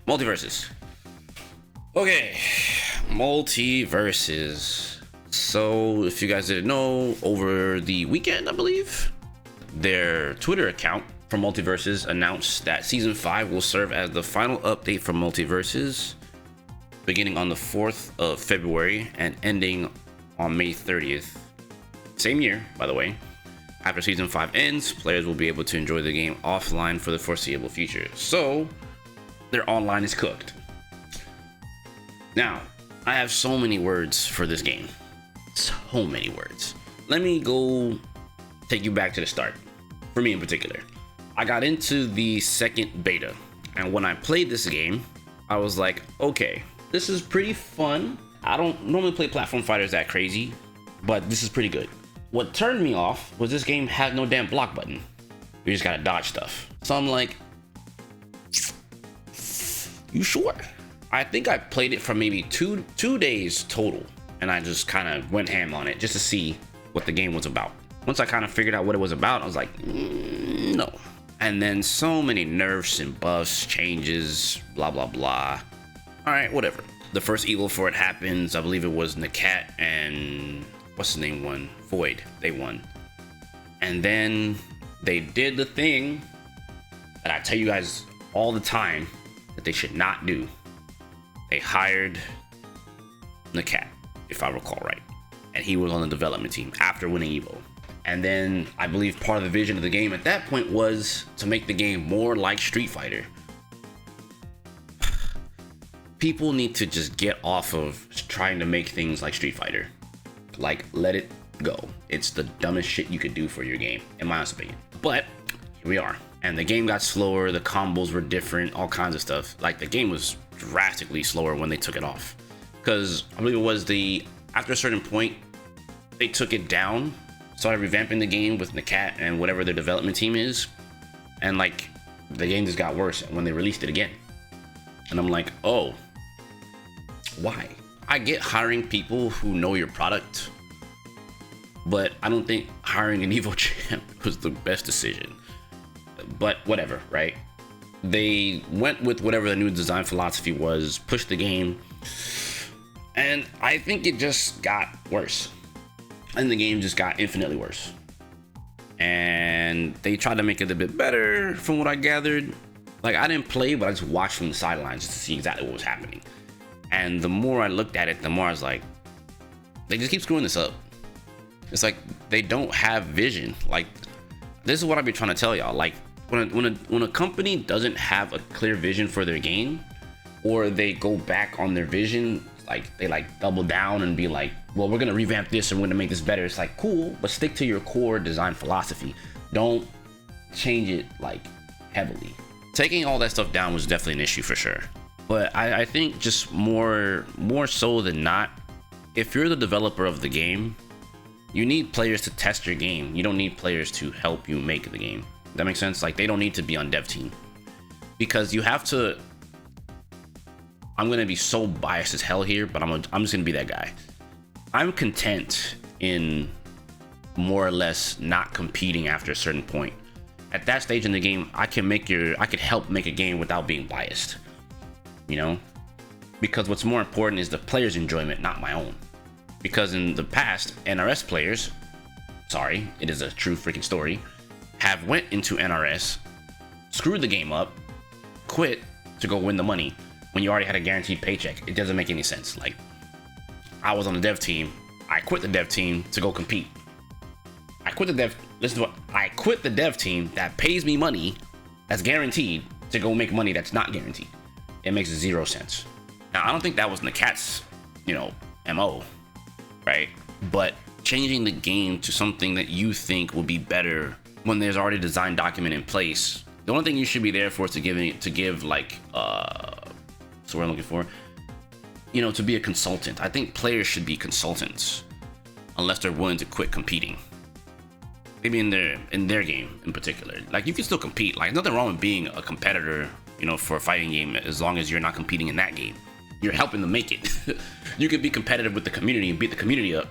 MultiVersus. Okay, MultiVersus. So, if you guys didn't know, over the weekend, I believe, their Twitter account for MultiVersus announced that Season 5 will serve as the final update for MultiVersus, beginning on the 4th of February and ending on May 30th. Same year, by the way. After Season 5 ends, players will be able to enjoy the game offline for the foreseeable future. So, their online is cooked. Now, I have so many words for this game. So many words. Let me go take you back to the start. For me in particular, I got into the second beta, and when I played this game, I was like, okay, this is pretty fun. I don't normally play platform fighters that crazy, but this is pretty good. What turned me off was this game had no damn block button. You just gotta dodge stuff. So I'm like, you sure? I think I played it for maybe two days total, and I just kind of went ham on it just to see what the game was about. Once I kind of figured out what it was about, I was like, no. And then so many nerfs and buffs, changes, blah, blah, blah. All right, whatever. The first evil for it happens. I believe it was Nakat and what's his name won? Void. They won. And then they did the thing that I tell you guys all the time that they should not do. They hired Nakat, if I recall right. And he was on the development team after winning Evo. And then I believe part of the vision of the game at that point was to make the game more like Street Fighter. People need to just get off of trying to make things like Street Fighter. Like, let it go. It's the dumbest shit you could do for your game, in my honest opinion. But here we are. And the game got slower, the combos were different, all kinds of stuff. Like, the game was drastically slower when they took it off. Because I believe it was after a certain point, they took it down, started revamping the game with Nakat and whatever their development team is. And like, the game just got worse when they released it again. And I'm like, oh, why? I get hiring people who know your product, but I don't think hiring an Evo champ was the best decision. But whatever, right? They went with whatever the new design philosophy was, pushed the game, and I think it just got worse. And the game just got infinitely worse. And they tried to make it a bit better from what I gathered. Like, I didn't play, but I just watched from the sidelines just to see exactly what was happening. And the more I looked at it, the more I was like, they just keep screwing this up. It's like they don't have vision. Like, this is what I've been trying to tell y'all. Like, when a company doesn't have a clear vision for their game, or they go back on their vision, like they like double down and be like, well, we're gonna revamp this and we're gonna make this better. It's like, cool, but stick to your core design philosophy. Don't change it like heavily. Taking all that stuff down was definitely an issue for sure. But I think just more so than not, if you're the developer of the game, you need players to test your game. You don't need players to help you make the game. That makes sense? Like, they don't need to be on dev team. Because you have to... I'm going to be so biased as hell here, but I'm just going to be that guy. I'm content in more or less not competing after a certain point. At that stage in the game, I could help make a game without being biased. You know? Because what's more important is the player's enjoyment, not my own. Because in the past, NRS players, sorry, it is a true freaking story, have went into NRS, screwed the game up, quit to go win the money when you already had a guaranteed paycheck. It doesn't make any sense. Like, I was on the dev team, I quit the dev team to go compete. I quit the dev team that pays me money that's guaranteed to go make money that's not guaranteed. It makes zero sense. Now, I don't think that was Nakat's, MO, right? But changing the game to something that you think will be better when there's already a design document in place, the only thing you should be there for is to give like, so what I'm looking for, to be a consultant. I think players should be consultants unless they're willing to quit competing. Maybe in their game in particular. Like, you can still compete. Like, nothing wrong with being a competitor, for a fighting game, as long as you're not competing in that game. You're helping them make it. You could be competitive with the community and beat the community up,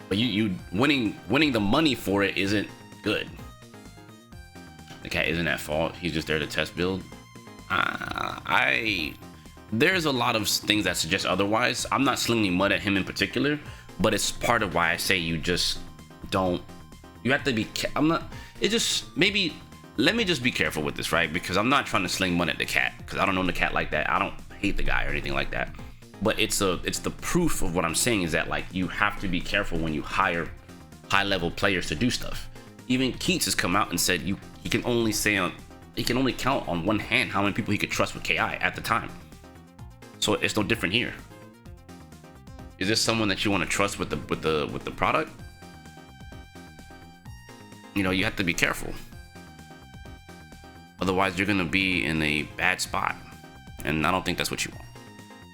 but you winning the money for it isn't good. The cat isn't at fault. He's just there to test build. there's a lot of things that suggest otherwise. I'm not slinging mud at him in particular, but it's part of why I say you just don't. You have to be. I'm not. It just maybe. Let me just be careful with this, right? Because I'm not trying to sling mud at the cat, because I don't know the cat like that. I don't hate the guy or anything like that. But it's the proof of what I'm saying is that like you have to be careful when you hire high level players to do stuff. Even Keats has come out and said he can only count on one hand how many people he could trust with KI at the time. So it's no different here. Is this someone that you want to trust with the product? You know, you have to be careful. Otherwise, you're gonna be in a bad spot, and I don't think that's what you want.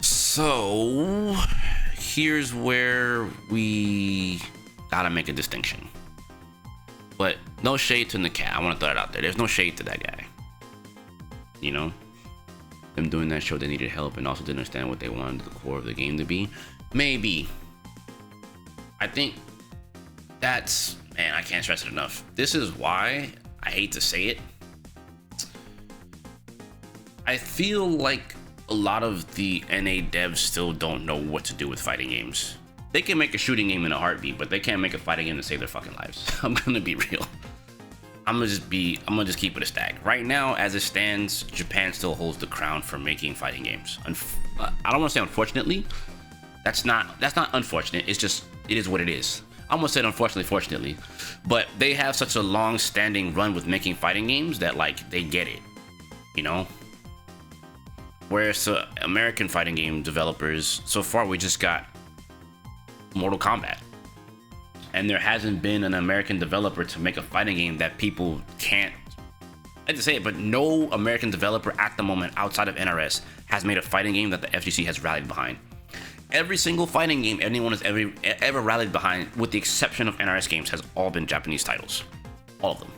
So here's where we gotta make a distinction. But no shade to the cat. I want to throw it out there. There's no shade to that guy. You know, them doing that show, they needed help and also didn't understand what they wanted the core of the game to be. Maybe. I think that's, man, I can't stress it enough. This is why I hate to say it. I feel like a lot of the NA devs still don't know what to do with fighting games. They can make a shooting game in a heartbeat, but they can't make a fighting game to save their fucking lives. I'm gonna be real. I'm gonna just keep it a stack. Right now, as it stands, Japan still holds the crown for making fighting games. I don't want to say unfortunately. That's not unfortunate. It's just, it is what it is. I almost said unfortunately, fortunately, but they have such a long-standing run with making fighting games that like they get it, you know. Whereas American fighting game developers, so far we just got Mortal Kombat, and there hasn't been an American developer to make a fighting game that people can't. I hate to say it, but no American developer at the moment outside of NRS has made a fighting game that the FGC has rallied behind. Every single fighting game anyone has ever rallied behind, with the exception of NRS games, has all been Japanese titles. All of them.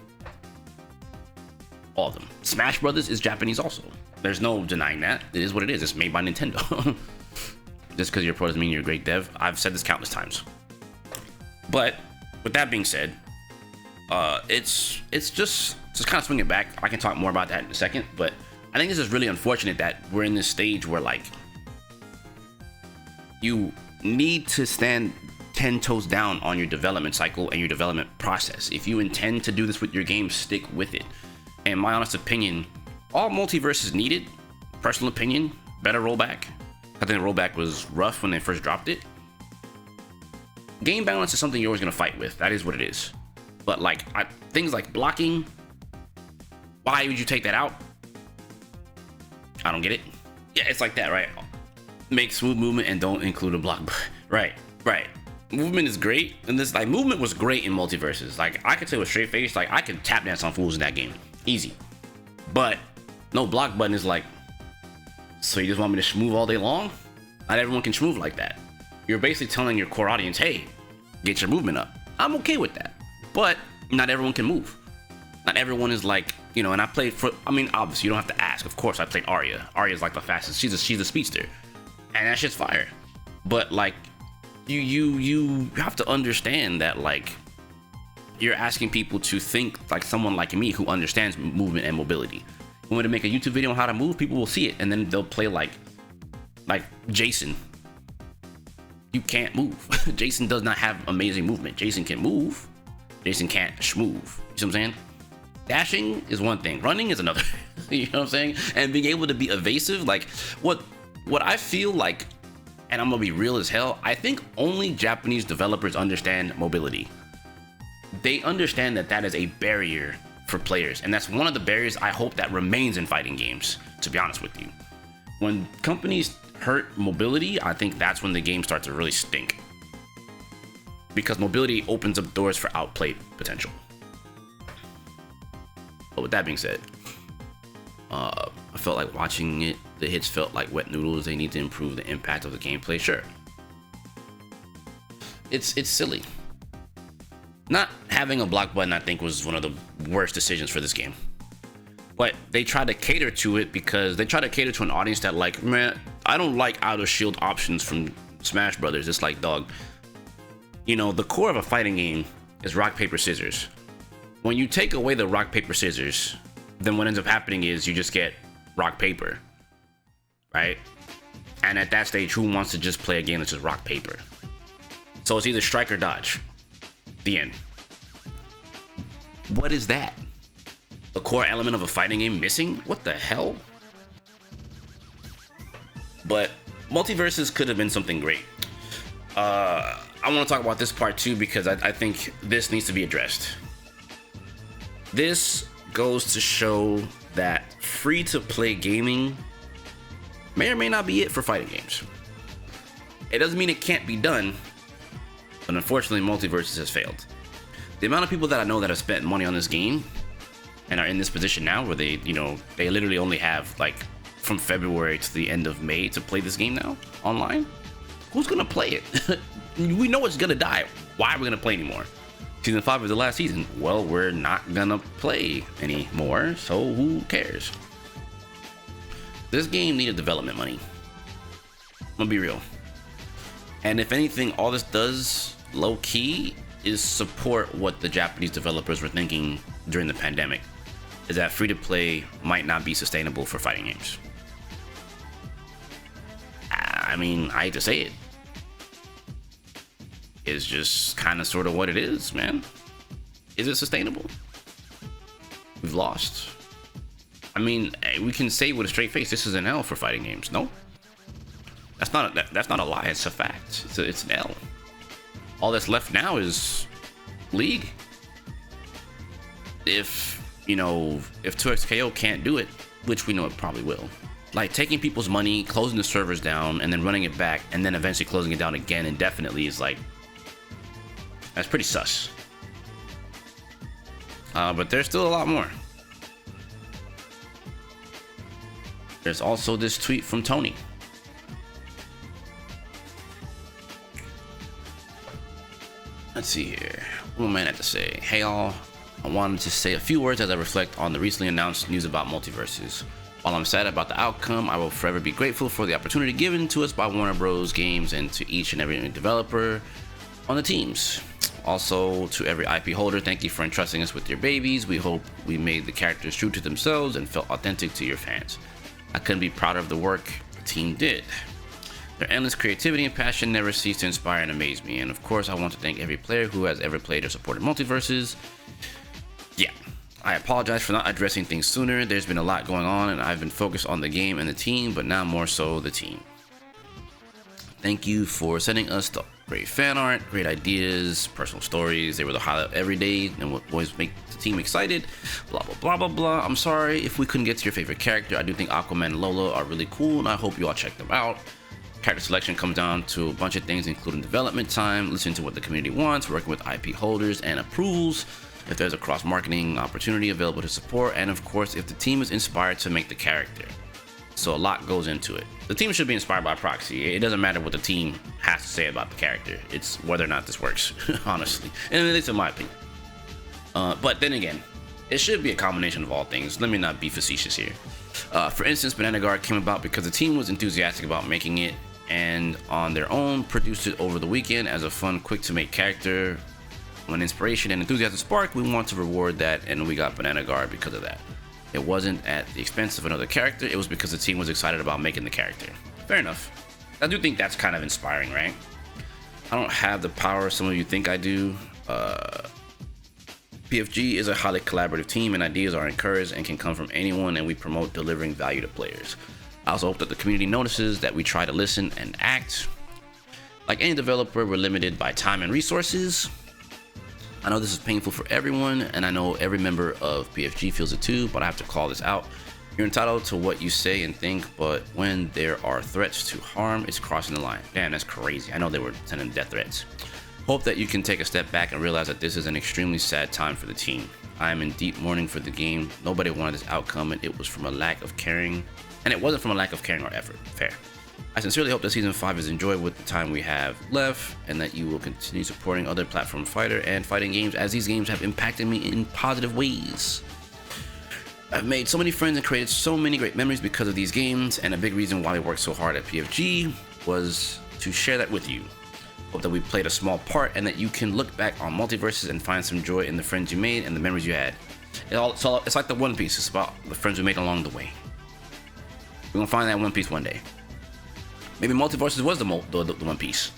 All of them. Smash Brothers is Japanese also. There's no denying that. It is what it is. It's made by Nintendo. Just because you're pro doesn't mean you're a great dev. I've said this countless times. But with that being said, it's just kind of swing it back. I can talk more about that in a second, but I think this is really unfortunate that we're in this stage where like you need to stand 10 toes down on your development cycle and your development process. If you intend to do this with your game, stick with it. And my honest opinion, all MultiVersus needed, personal opinion, better rollback. I think the rollback was rough when they first dropped it. Game balance is something you're always gonna fight with. That is what it is. But like things like blocking, why would you take that out? I don't get it. Yeah, it's like that, right? Make smooth movement and don't include a block. Right. Movement is great, and this like movement was great in MultiVersus. Like I could say with straight face, like I could tap dance on fools in that game, easy. But no block button is like, so you just want me to schmoove all day long? Not everyone can schmoove like that. You're basically telling your core audience, hey, get your movement up. I'm okay with that. But not everyone can move. Not everyone is like, you know, and I played for, I mean, obviously you don't have to ask. Of course I played Arya. Arya's like the fastest. She's a speedster. And that shit's fire. But like, you have to understand that like, you're asking people to think like someone like me who understands movement and mobility. When we to make a YouTube video on how to move, people will see it and then they'll play like Jason. You can't move. Jason does not have amazing movement. Jason can move. Jason can't schmoove. You see what I'm saying? Dashing is one thing. Running is another. You know what I'm saying? And being able to be evasive, like what I feel like, and I'm gonna be real as hell, I think only Japanese developers understand mobility. They understand that that is a barrier for players, and that's one of the barriers I hope that remains in fighting games, to be honest with you. When companies hurt mobility, I think that's when the game starts to really stink, because mobility opens up doors for outplay potential. But with that being said, I felt like watching it, the hits felt like wet noodles. They need to improve the impact of the gameplay. Sure, it's silly. Not having a block button, I think, was one of the worst decisions for this game. But they tried to cater to it because they try to cater to an audience that like, man, I don't like out of shield options from Smash Brothers. It's like, dog, you know, the core of a fighting game is rock, paper, scissors. When you take away the rock, paper, scissors, then what ends up happening is you just get rock, paper, right? And at that stage, who wants to just play a game that's just rock paper? So it's either strike or dodge. The end. What is that? The core element of a fighting game missing? What the hell? But MultiVersus could have been something great. I want to talk about this part too because I think this needs to be addressed. This goes to show that free-to-play gaming may or may not be it for fighting games. It doesn't mean it can't be done, but unfortunately MultiVersus has failed. The amount of people that I know that have spent money on this game and are in this position now where they literally only have like from February to the end of May to play this game now online. Who's gonna play it? We know it's gonna die. Why are we gonna play anymore? Season 5 is the last season. Well, we're not gonna play anymore, so who cares? This game needed development money. I'm gonna be real. And if anything, all this does, low-key, is support what the Japanese developers were thinking during the pandemic, is that free-to-play might not be sustainable for fighting games. I mean, I hate to say it. It's just kind of sort of what it is, man. Is it sustainable? We've lost. I mean, we can say with a straight face, this is an L for fighting games. No, that's not a lie. It's a fact. It's an L. All that's left now is League. If 2XKO can't do it, which we know it probably will, like taking people's money, closing the servers down, and then running it back, and then eventually closing it down again indefinitely is like, that's pretty sus. But there's still a lot more. There's also this tweet from Tony. Let's see here. What am I had to say? Hey all, I wanted to say a few words as I reflect on the recently announced news about MultiVersus. While I'm sad about the outcome, I will forever be grateful for the opportunity given to us by Warner Bros. Games and to each and every developer on the teams. Also, to every IP holder, thank you for entrusting us with your babies. We hope we made the characters true to themselves and felt authentic to your fans. I couldn't be prouder of the work the team did. Their endless creativity and passion never cease to inspire and amaze me. And of course, I want to thank every player who has ever played or supported MultiVersus. Yeah, I apologize for not addressing things sooner. There's been a lot going on and I've been focused on the game and the team, but now more so the team. Thank you for sending us the great fan art, great ideas, personal stories. They were the highlight every day and would always make the team excited. Blah, blah, blah, blah, blah. I'm sorry if we couldn't get to your favorite character. I do think Aquaman and Lola are really cool and I hope you all check them out. Character selection comes down to a bunch of things, including development time, listening to what the community wants, working with IP holders and approvals, if there's a cross-marketing opportunity available to support, and of course, if the team is inspired to make the character. So a lot goes into it. The team should be inspired by proxy. It doesn't matter what the team has to say about the character. It's whether or not this works, honestly. And at least in my opinion. But then again, it should be a combination of all things. Let me not be facetious here. For instance, Banana Guard came about because the team was enthusiastic about making it and on their own produced it over the weekend as a fun, quick to make character. When inspiration and enthusiasm sparked, we want to reward that, and we got Banana Guard because of that. It wasn't at the expense of another character, it was because the team was excited about making the character. Fair enough. I do think that's kind of inspiring, right? I don't have the power some of you think I do. PFG is a highly collaborative team and ideas are encouraged and can come from anyone, and we promote delivering value to players. I also hope that the community notices that we try to listen and act. Like any developer, we're limited by time and resources. I know this is painful for everyone, and I know every member of PFG feels it too, but I have to call this out. You're entitled to what you say and think, but when there are threats to harm, it's crossing the line. Damn, that's crazy. I know they were sending death threats. Hope that you can take a step back and realize that this is an extremely sad time for the team. I am in deep mourning for the game. Nobody wanted this outcome, and it was from a lack of caring. And it wasn't from a lack of caring or effort. Fair. I sincerely hope that Season 5 is enjoyed with the time we have left, and that you will continue supporting other platform fighter and fighting games, as these games have impacted me in positive ways. I've made so many friends and created so many great memories because of these games, and a big reason why we worked so hard at PFG was to share that with you. Hope that we played a small part and that you can look back on MultiVersus and find some joy in the friends you made and the memories you had. It's like the One Piece. It's about the friends we made along the way. We're gonna find that One Piece one day. Maybe MultiVersus was the One Piece.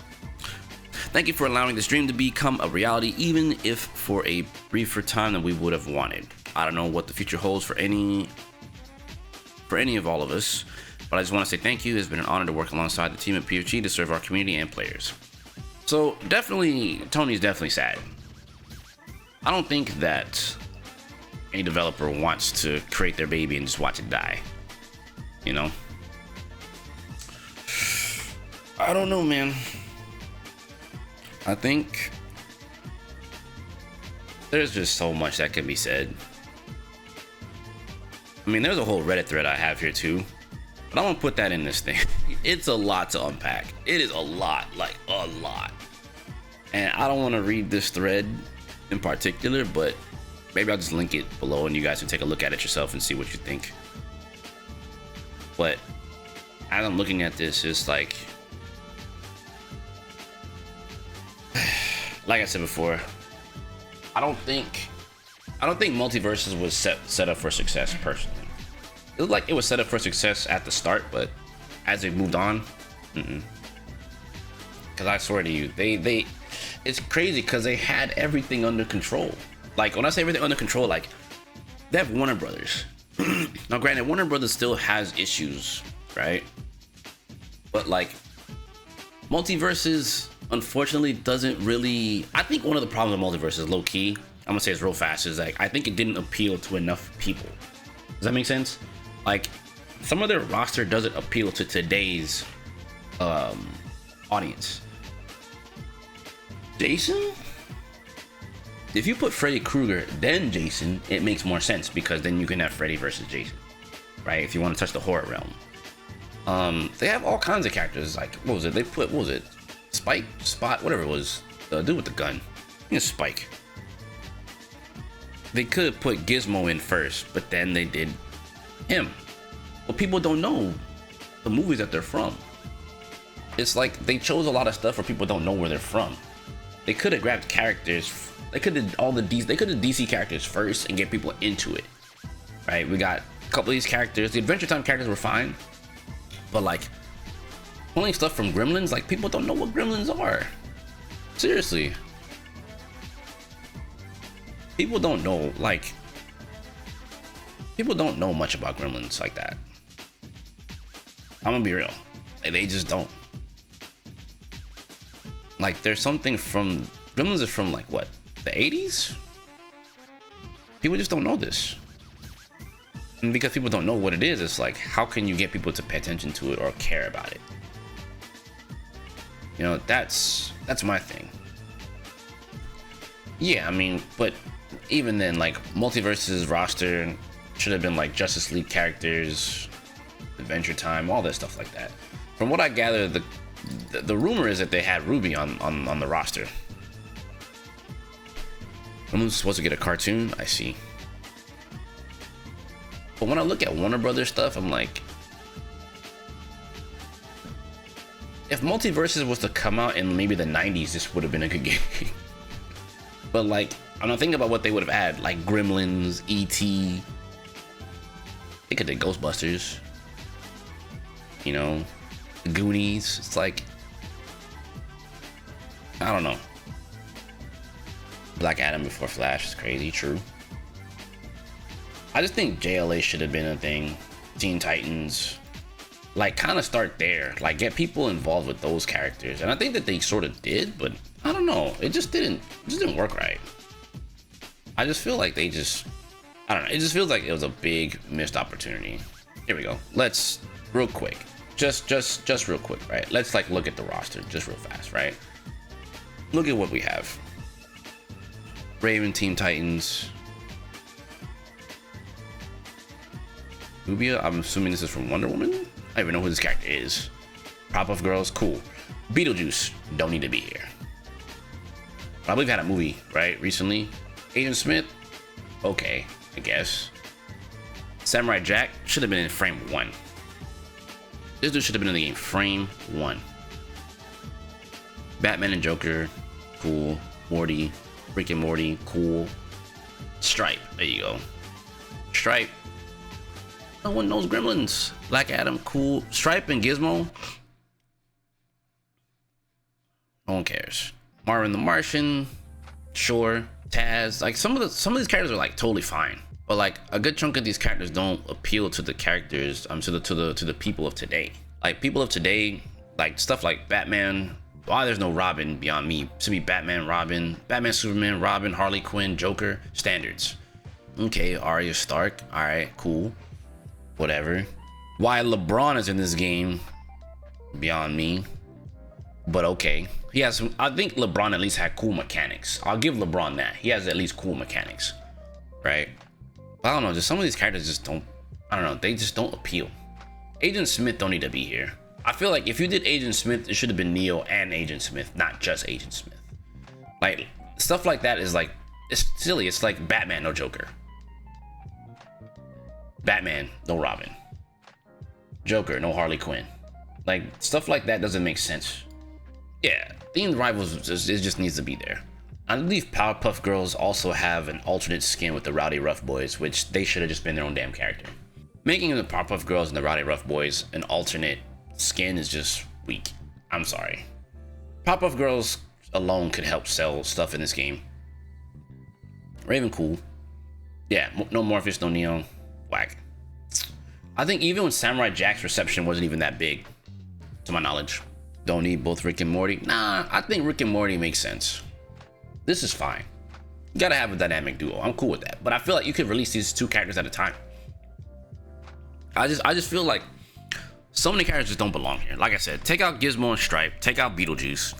Thank you for allowing this dream to become a reality, even if for a briefer time than we would have wanted. I don't know what the future holds for any of all of us, but I just want to say thank you. It's been an honor to work alongside the team at PFG to serve our community and players. So definitely, Tony's definitely sad. I don't think that any developer wants to create their baby and just watch it die. You know? I don't know, man. I think there's just so much that can be said. I mean, there's a whole Reddit thread I have here too, but I won't put that in this thing. It's a lot to unpack. It is a lot, like a lot. And I don't want to read this thread in particular, but maybe I'll just link it below and you guys can take a look at it yourself and see what you think. But as I'm looking at this, it's like I said before, I don't think MultiVersus was set up for success personally. It looked like it was set up for success at the start, but as it moved on, because I swear to you, they it's crazy because they had everything under control. Like when I say everything under control, like they have Warner Brothers. Now granted, Warner Brothers still has issues, right? But like MultiVersus unfortunately doesn't really. I think one of the problems with MultiVersus, low key, I'm gonna say it's real fast, is like I think it didn't appeal to enough people. Does that make sense? Like some of their roster doesn't appeal to today's audience. Jason, if you put Freddy Krueger then Jason, it makes more sense because then you can have Freddy versus Jason, right? If you want to touch the horror realm. They have all kinds of characters. Like what was it? Spike, Spot, whatever it was. The dude with the gun. I think it's Spike. They could have put Gizmo in first, but then they did him. Well, people don't know the movies that they're from. It's like they chose a lot of stuff where people don't know where they're from. They could have grabbed characters. They could have DC characters first and get people into it. Right? We got a couple of these characters. The Adventure Time characters were fine, but like pulling stuff from Gremlins, like people don't know what Gremlins are. Seriously. People don't know much about Gremlins like that. I'm gonna be real. Like, they just don't. Like there's something from Gremlins is from like what? The 80s? People just don't know this. And because people don't know what it is, it's like how can you get people to pay attention to it or care about it? You know, that's my thing. Yeah, I mean, but even then, like MultiVersus roster should have been like Justice League characters, Adventure Time, all that stuff like that. From what I gather, the rumor is that they had Ruby on the roster. I'm supposed to get a cartoon, I see. But when I look at Warner Brothers stuff, I'm like, if MultiVersus was to come out in maybe the 90s, this would have been a good game. But like, I'm not thinking about what they would have had, like Gremlins, E.T. They could do Ghostbusters. You know, the Goonies. It's like, I don't know. Black Adam before Flash is crazy, true. I just think JLA should have been a thing. Teen Titans. Like, kind of start there. Like, get people involved with those characters. And I think that they sort of did, but I don't know. It just didn't work right. I just feel like I don't know. It just feels like it was a big missed opportunity. Here we go. Let's, real quick. Just real quick, right? Let's, like, look at the roster just real fast, right? Look at what we have. Raven, Teen Titans. Rubia, I'm assuming this is from Wonder Woman? I don't even know who this character is. Pop-Up Girls, cool. Beetlejuice, don't need to be here. I believe had a movie, right, recently. Agent Smith, okay, I guess. Samurai Jack should have been in frame 1. This dude should have been in the game frame 1. Batman and Joker, cool. Morty, Rick and Morty, cool. Stripe, there you go. Stripe. No one knows Gremlins. Black Adam, cool. Stripe and Gizmo. No one cares. Marvin the Martian, sure. Taz, like some of these characters are like totally fine, but like a good chunk of these characters don't appeal to the characters, to the people of today. Like people of today, like stuff like Batman. Why there's no Robin beyond me? To be Batman, Robin, Batman, Superman, Robin, Harley Quinn, Joker, standards. Okay, Arya Stark. All right, cool, whatever. Why LeBron is in this game? Beyond me, but okay. He has some, I think LeBron at least had cool mechanics. I'll give LeBron that. He has at least cool mechanics, right? But I don't know, just some of these characters just don't, I don't know, they just don't appeal. Agent Smith don't need to be here. I feel like if you did Agent Smith, it should have been Neo and Agent Smith, not just Agent Smith. Like, stuff like that is like, it's silly. It's like Batman, no Joker. Batman, no Robin. Joker, no Harley Quinn. Like, stuff like that doesn't make sense. Yeah, themed rivals, it just needs to be there. I believe Powerpuff Girls also have an alternate skin with the Rowdy Rough Boys, which they should have just been their own damn character. Making the Powerpuff Girls and the Rowdy Rough Boys an alternate skin is just weak. I'm sorry. Powerpuff Girls alone could help sell stuff in this game. Raven, cool. Yeah, no Morpheus, no Neo. Whack. I think even when Samurai Jack's reception wasn't even that big, to my knowledge. Don't need both Rick and Morty. Nah, I think Rick and Morty makes sense. This is fine. You gotta have a dynamic duo. I'm cool with that. But I feel like you could release these two characters at a time. I just feel like so many characters don't belong here. Like I said, take out Gizmo and Stripe. Take out Beetlejuice.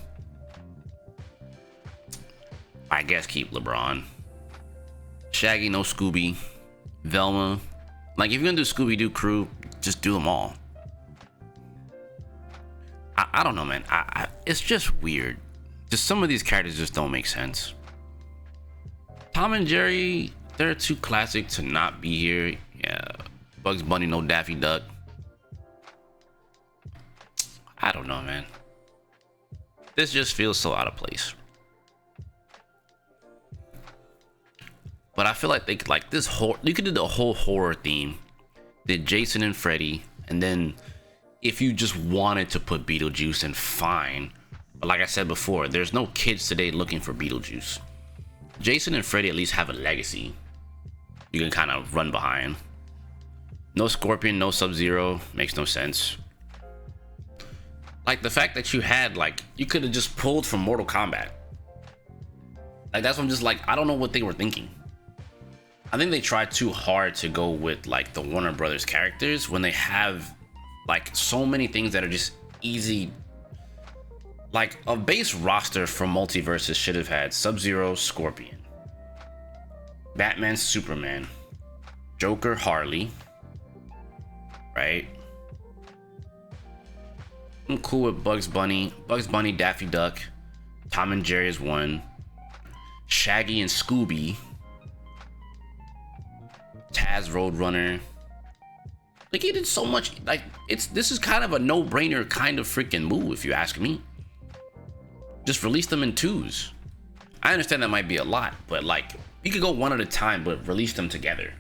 I guess keep LeBron. Shaggy, no Scooby. Velma. Like, if you're gonna do Scooby-Doo crew, just do them all. I don't know, man. It's just weird. Just some of these characters just don't make sense. Tom and Jerry, they're too classic to not be here. Yeah. Bugs Bunny, no Daffy Duck. I don't know, man. This just feels so out of place. But I feel like they could, like, this whole, you could do the whole horror theme. Did Jason and Freddy, and then if you just wanted to put Beetlejuice, and fine. But like I said before, there's no kids today looking for Beetlejuice. Jason and Freddy at least have a legacy you can kind of run behind. No Scorpion, no Sub-Zero, makes no sense. Like the fact that you had, like, you could have just pulled from Mortal Kombat. Like, that's what I'm just like, I don't know what they were thinking. I think they tried too hard to go with like the Warner Brothers characters when they have like so many things that are just easy. Like a base roster from MultiVersus should have had Sub-Zero, Scorpion, Batman, Superman, Joker, Harley, right? I'm cool with Bugs Bunny, Daffy Duck, Tom and Jerry is one, Shaggy and Scooby, Taz, Roadrunner. Like, he did so much. Like, this is kind of a no-brainer kind of freaking move, if you ask me. Just release them in twos. I understand that might be a lot, but like, you could go one at a time, but release them together,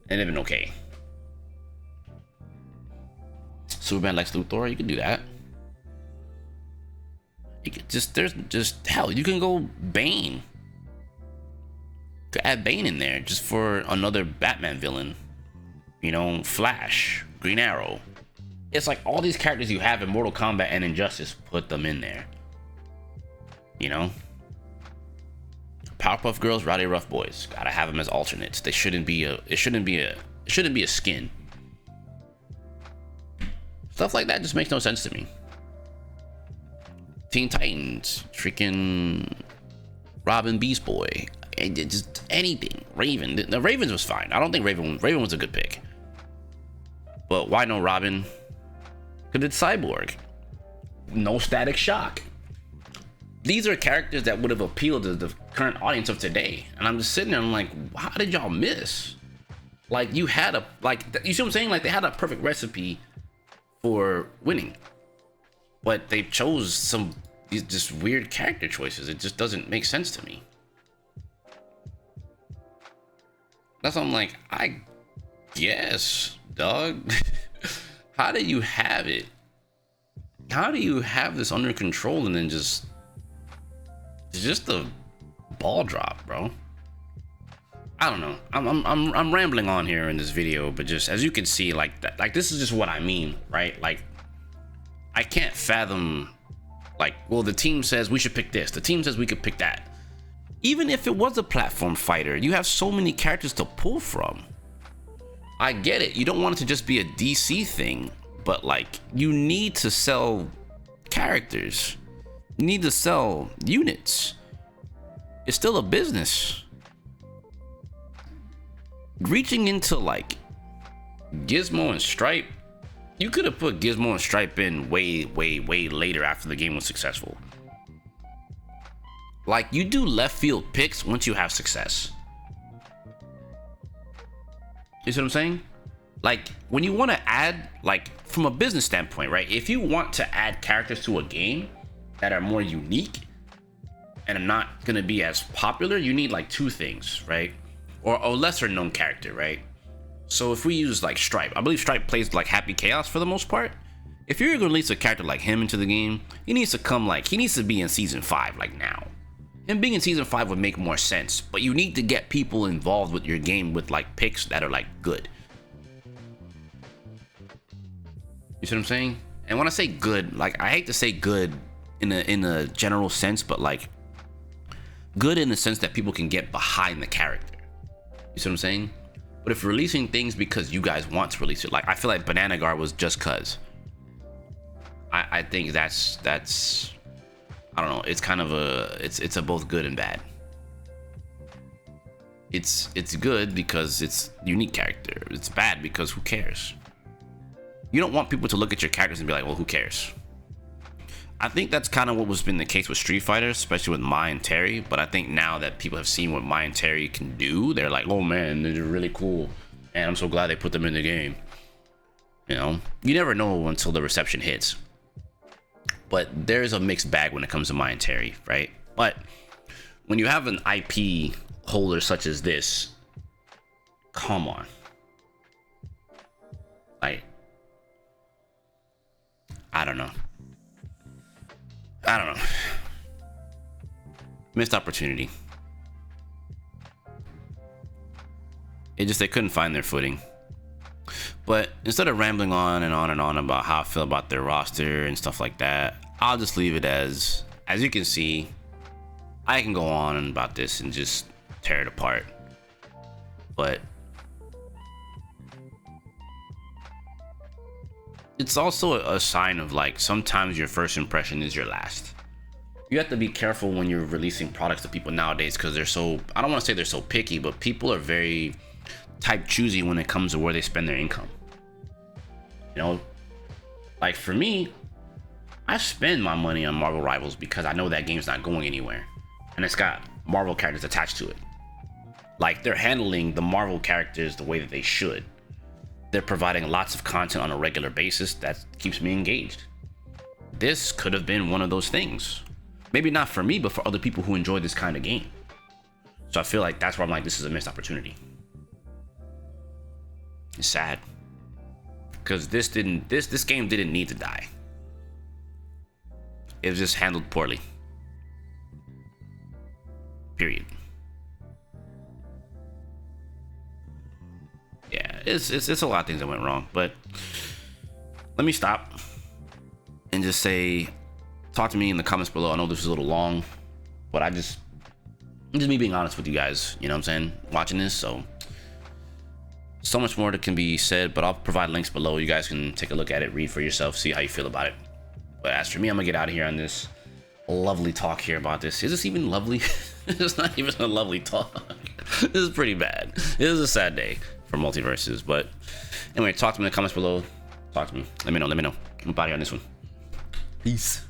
and it'd been okay. Superman, Lex Luthor, you could do that. You could there's hell, you can go Bane. You could add Bane in there just for another Batman villain. You know, Flash, Green Arrow. It's like all these characters you have in Mortal Kombat and Injustice, put them in there. You know? Powerpuff Girls, Rowdy Rough Boys. Gotta have them as alternates. They shouldn't be it shouldn't be a skin. Stuff like that just makes no sense to me. Teen Titans, freaking Robin, Beast Boy, just anything. Raven. The Ravens was fine. I don't think Raven was a good pick. But why no Robin? Because it's Cyborg. No Static Shock. These are characters that would have appealed to the current audience of today. And I'm just sitting there, I'm like, how did y'all miss? Like, you had a, like, you see what I'm saying? Like, they had a perfect recipe for winning. But they chose some just weird character choices. It just doesn't make sense to me. That's why I'm like, I guess, dog. How do you have it? how do you have this under control and then just a ball drop, bro? I don't know. I'm rambling on here in this video, but just as you can see, like that, like this is just what I mean, right? Like I can't fathom, like, well, the team says we should pick this, the team says we could pick that. Even if it was a platform fighter, you have so many characters to pull from. I get it, you don't want it to just be a DC thing, but like you need to sell characters, you need to sell units. It's still a business. Reaching into like Gizmo and Stripe, you could have put Gizmo and Stripe in way later after the game was successful. Like, you do left field picks once you have success. You see what I'm saying? Like, when you want to add, like, from a business standpoint, right? If you want to add characters to a game that are more unique and are not going to be as popular, you need like two things, right? Or a lesser known character, right? So if we use like Stripe, I believe Stripe plays like Happy Chaos for the most part. If you're gonna release a character like him into the game, he needs to be in season 5 like now. Him being in season 5 would make more sense, but you need to get people involved with your game with like picks that are like good. You see what I'm saying? And when I say good, like I hate to say good in a general sense, but like good in the sense that people can get behind the character. You see what I'm saying? But if you're releasing things because you guys want to release it, like I feel like Banana Guard was just cuz. I think that's I don't know, it's kind of it's a both good and bad. It's good because it's unique character. It's bad because who cares? You don't want people to look at your characters and be like, well, who cares? I think that's kind of what was been the case with Street Fighter, especially with Mai and Terry. But I think now that people have seen what Mai and Terry can do, they're like, oh man, they're really cool. And I'm so glad they put them in the game. You know, you never know until the reception hits. But there's a mixed bag when it comes to Mai and Terry, right? But when you have an IP holder such as this, come on. Like, I don't know. Missed opportunity. They couldn't find their footing. But instead of rambling on and on and on about how I feel about their roster and stuff like that, I'll just leave it as you can see, I can go on about this and just tear it apart. But it's also a sign of like sometimes your first impression is your last. You have to be careful when you're releasing products to people nowadays because they're so, I don't want to say they're so picky, but people are very type choosy when it comes to where they spend their income. You know, like for me, I spend my money on Marvel Rivals because I know that game's not going anywhere and it's got Marvel characters attached to it. Like they're handling the Marvel characters the way that they should. They're providing lots of content on a regular basis that keeps me engaged. This could have been one of those things. Maybe not for me, but for other people who enjoy this kind of game. So I feel like that's where I'm like, this is a missed opportunity. It's sad. Because this game didn't need to die. It was just handled poorly. Period. Yeah, it's a lot of things that went wrong, but let me stop and just say, talk to me in the comments below. I know this is a little long, but just me being honest with you guys, you know what I'm saying, watching this. So much more that can be said, but I'll provide links below. You guys can take a look at it, read for yourself, see how you feel about it. But as for me, I'm gonna get out of here on this lovely talk here about this. Is this even lovely? It's not even a lovely talk. This is pretty bad. It is a sad day for MultiVersus, but anyway, talk to me in the comments below. Talk to me. Let me know. I'm out here on this one. Peace.